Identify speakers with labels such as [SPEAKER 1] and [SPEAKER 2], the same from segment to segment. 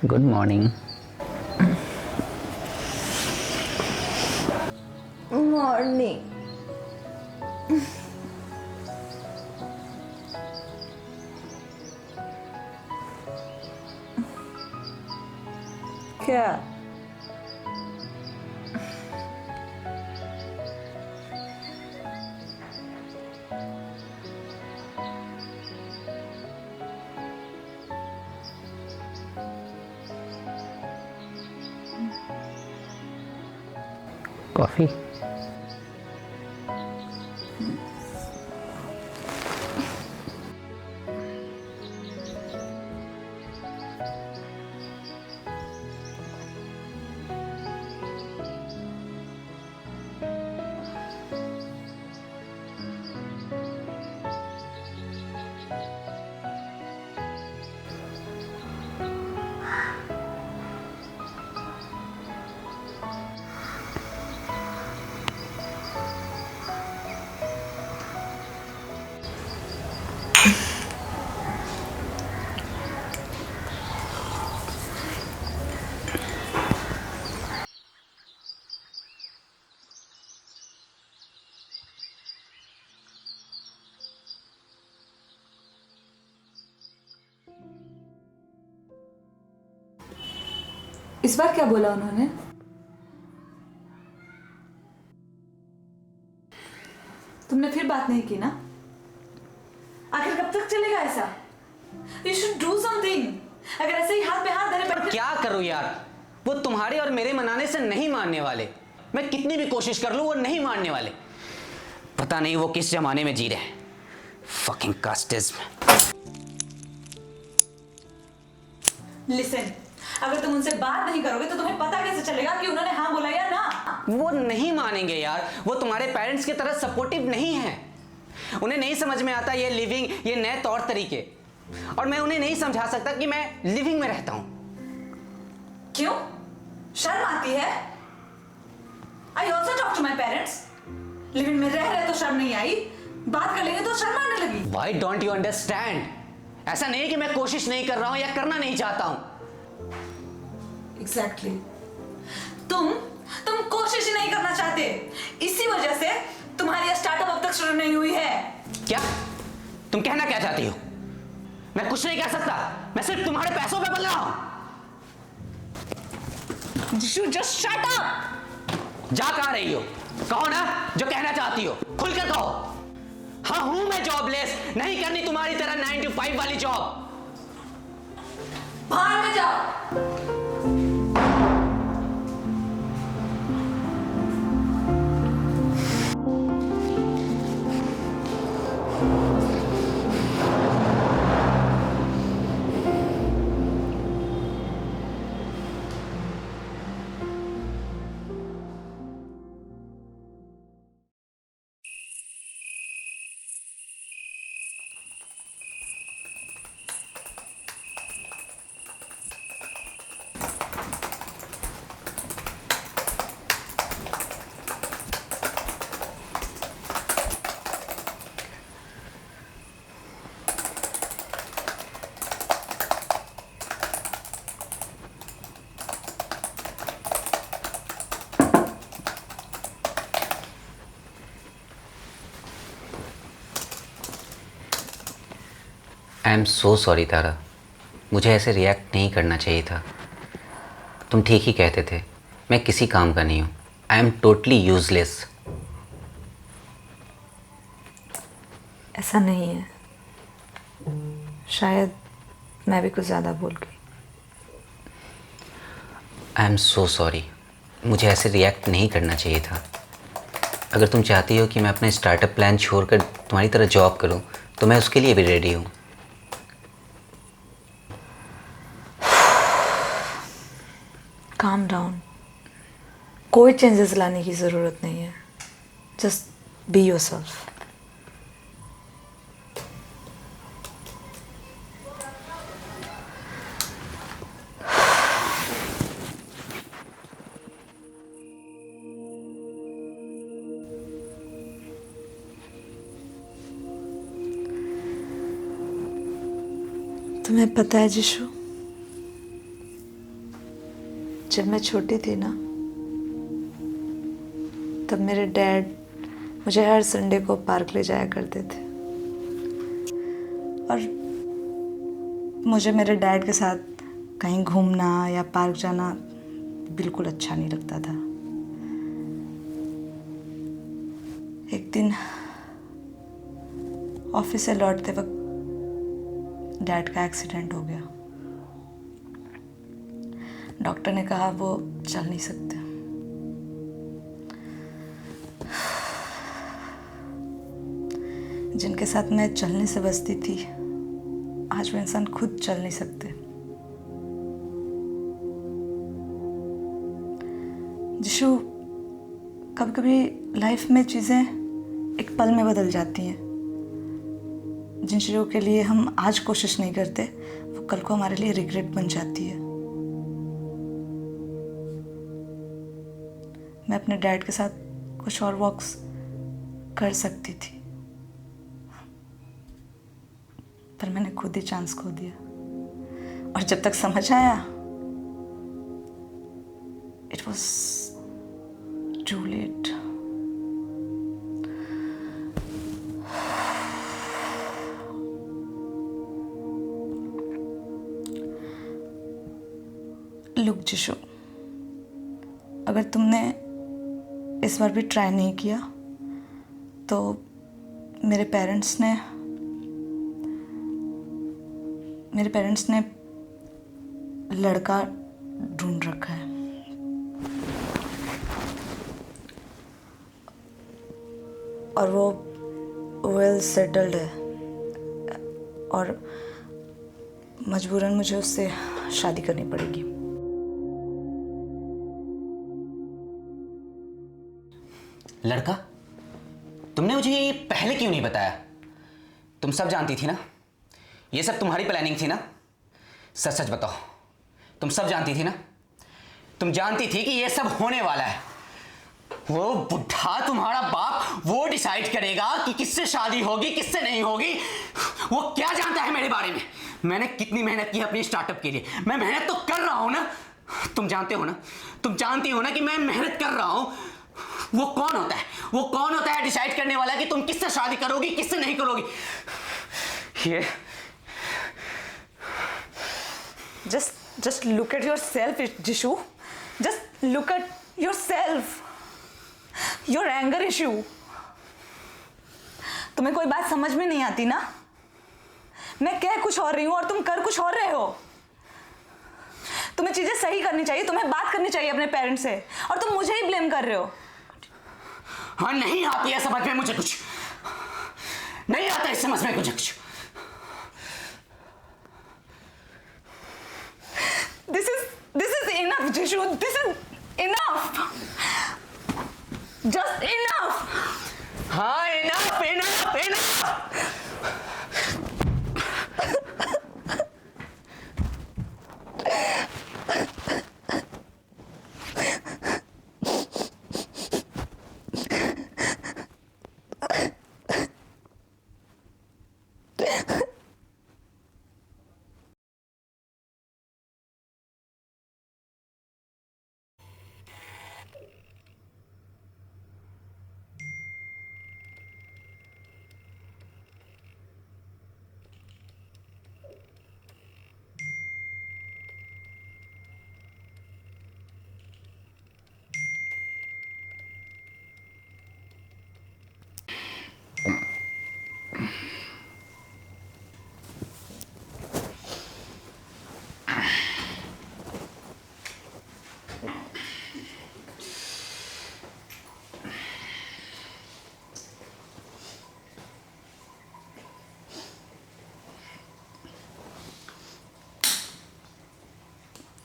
[SPEAKER 1] Good morning.
[SPEAKER 2] Morning. क्या?
[SPEAKER 1] Coffee.
[SPEAKER 2] इस बार क्या बोला उन्होंने? तुमने फिर बात नहीं की ना? आखिर कब तक चलेगा ऐसा? You should do something. अगर ऐसे ही हाथ पे हाथ धरे बैठे
[SPEAKER 1] क्या करूं यार, वो तुम्हारे और मेरे मनाने से नहीं मानने वाले। मैं कितनी भी कोशिश कर लूं वो नहीं मानने वाले। पता नहीं वो किस जमाने में जी रहे हैं। Fucking casteism.
[SPEAKER 2] लिसन, अगर तुम उनसे बात नहीं करोगे तो तुम्हें पता कैसे चलेगा कि उन्होंने हाँ बोला या ना?
[SPEAKER 1] वो नहीं मानेंगे यार, वो तुम्हारे पेरेंट्स की तरह सपोर्टिव नहीं है। उन्हें नहीं समझ में आता ये लिविंग, ये नए तौर तरीके। और मैं उन्हें नहीं समझा सकता कि मैं लिविंग में रहता हूं।
[SPEAKER 2] क्यों? शर्म आती है? I also talk to my parents. Living में रह रहे तो शर्म नहीं आई, बात कर लेंगे तो शर्म आने लगी।
[SPEAKER 1] Why don't you understand? ऐसा नहीं कि मैं कोशिश नहीं कर रहा हूं या करना नहीं चाहता हूं।
[SPEAKER 2] Exactly. तुम कोशिश ही नहीं करना चाहते, इसी वजह से तुम्हारी स्टार्टअप अब तक शुरू नहीं हुई है।
[SPEAKER 1] क्या? तुम कहना क्या चाहती हो? मैं कुछ नहीं कह सकता, मैं सिर्फ तुम्हारे पैसों पे पल रहा हूं।
[SPEAKER 2] You just shut up.
[SPEAKER 1] जा कहां रही हो? कहो ना जो कहना चाहती हो, खुलकर कहो। हाँ हूं मैं जॉबलेस, नहीं करनी तुम्हारी तरह 9 to 5 वाली जॉब।
[SPEAKER 2] बाहर में जाओ।
[SPEAKER 1] आई एम सो सॉरी तारा, मुझे ऐसे रिएक्ट नहीं करना चाहिए था। तुम ठीक ही कहते थे, मैं किसी काम का नहीं हूँ। I am totally useless.
[SPEAKER 2] ऐसा नहीं है, शायद मैं भी कुछ ज़्यादा बोल गई।
[SPEAKER 1] आई एम सो सॉरी, मुझे ऐसे रिएक्ट नहीं करना चाहिए था। अगर तुम चाहती हो कि मैं अपना स्टार्टअप प्लान छोड़कर तुम्हारी तरह जॉब करूँ तो मैं उसके लिए भी रेडी हूँ।
[SPEAKER 2] काम डाउन, कोई चेंजेस लाने की ज़रूरत नहीं है। Just be yourself. तुम्हें पता है जिशु, जब मैं छोटी थी ना, तब मेरे डैड मुझे हर संडे को पार्क ले जाया करते थे। और मुझे मेरे डैड के साथ कहीं घूमना या पार्क जाना बिल्कुल अच्छा नहीं लगता था। एक दिन ऑफिस से लौटते वक्त डैड का एक्सीडेंट हो गया। डॉक्टर ने कहा वो चल नहीं सकते। जिनके साथ मैं चलने से बचती थी, आज वो इंसान खुद चल नहीं सकते। जिशु, कभी कभी लाइफ में चीज़ें एक पल में बदल जाती हैं। जिन चीज़ों के लिए हम आज कोशिश नहीं करते, वो कल को हमारे लिए रिग्रेट बन जाती है। मैं अपने डैड के साथ कुछ और वॉक्स कर सकती थी, पर मैंने खुद ही चांस खो दिया। और जब तक समझ आया, it was too late. Look Jishu, अगर तुमने इस बार भी ट्राई नहीं किया तो मेरे पेरेंट्स ने लड़का ढूंढ रखा है। और वो वेल सेटल्ड है और मजबूरन मुझे उससे शादी करनी पड़ेगी।
[SPEAKER 1] लड़का? तुमने मुझे ये पहले क्यों नहीं बताया? तुम सब जानती थी ना? ये सब तुम्हारी प्लानिंग थी ना? सच सच बताओ, तुम सब जानती थी ना? तुम जानती थी कि ये सब होने वाला है। वो बुढ़ा तुम्हारा बाप वो डिसाइड करेगा कि किससे शादी होगी किससे नहीं होगी। वो क्या जानता है मेरे बारे में? मैंने कितनी मेहनत की अपनी स्टार्टअप के लिए। मैं मेहनत तो कर रहा हूं ना। तुम जानते हो ना, तुम जानती हो ना कि मैं मेहनत कर रहा हूं। वो कौन होता है? वो कौन होता है डिसाइड करने वाला कि तुम किससे शादी करोगी किससे नहीं करोगी? ये
[SPEAKER 2] just look at yourself, Jishu. Just look at yourself. Your anger issue. तुम्हें कोई बात समझ में नहीं आती ना? मैं कह कुछ और रही हूं और तुम कर कुछ और रहे हो। तुम्हें चीजें सही करनी चाहिए, तुम्हें बात करनी चाहिए अपने पेरेंट्स से, और तुम मुझे ही ब्लेम कर रहे हो।
[SPEAKER 1] हाँ, नहीं आती है समझ में मुझे कुछ। नहीं आता है समझ में कुछ।
[SPEAKER 2] This is enough, Jishu. This is enough. Just enough.
[SPEAKER 1] हाँ, enough.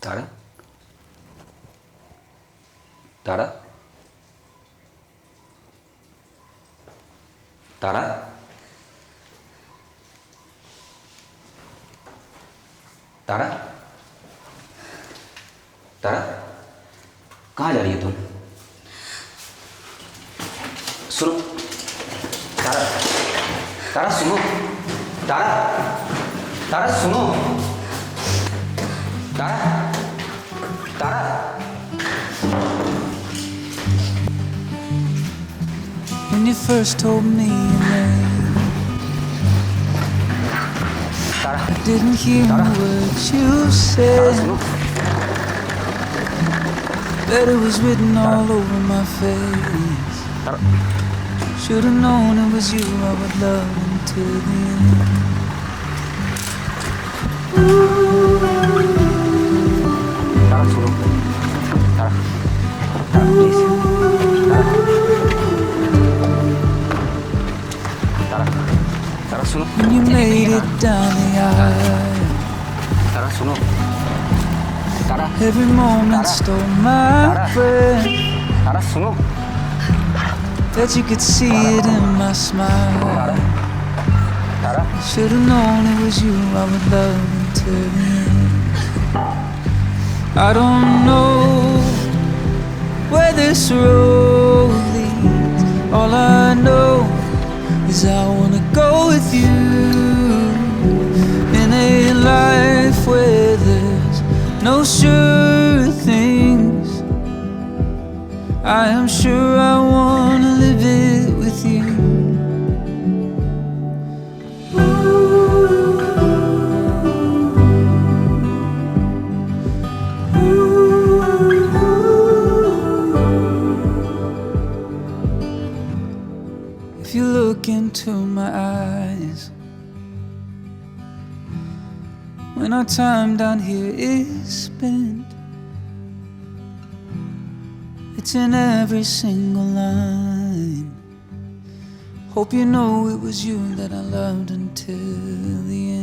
[SPEAKER 1] तारा? तारा? तारा? तारा? तारा? कहाँ जा रही है तुम? सुनो तारा, तारा सुनो, तारा, तारा सुनो, तारा, तारा।
[SPEAKER 3] you first told me your name.
[SPEAKER 1] Tara,
[SPEAKER 3] I didn't hear
[SPEAKER 1] Tara.
[SPEAKER 3] a word you
[SPEAKER 1] Tara
[SPEAKER 3] said,
[SPEAKER 1] सुनो,
[SPEAKER 3] but it was written all over my face.
[SPEAKER 1] Tara,
[SPEAKER 3] Should've known it was you I would love until the end.
[SPEAKER 1] तारा सुनो, तारा, तारा please, तारा, तारा सुनो,
[SPEAKER 3] When you made it down the aisle,
[SPEAKER 1] तारा सुनो, तारा,
[SPEAKER 3] every moment
[SPEAKER 1] Tara.
[SPEAKER 3] stole my
[SPEAKER 1] Tara.
[SPEAKER 3] breath.
[SPEAKER 1] तारा सुनो,
[SPEAKER 3] Bet you could see it in my smile.
[SPEAKER 1] Tara,
[SPEAKER 3] Should've known it was you I would love until the end. I don't know where this road leads. All I know is I wanna go with you in a life where there's no sure things. I am sure I wanna live it with you. If you look into my eyes, when our time down here is spent, it's in every single line. Hope you know it was you that I loved until the end.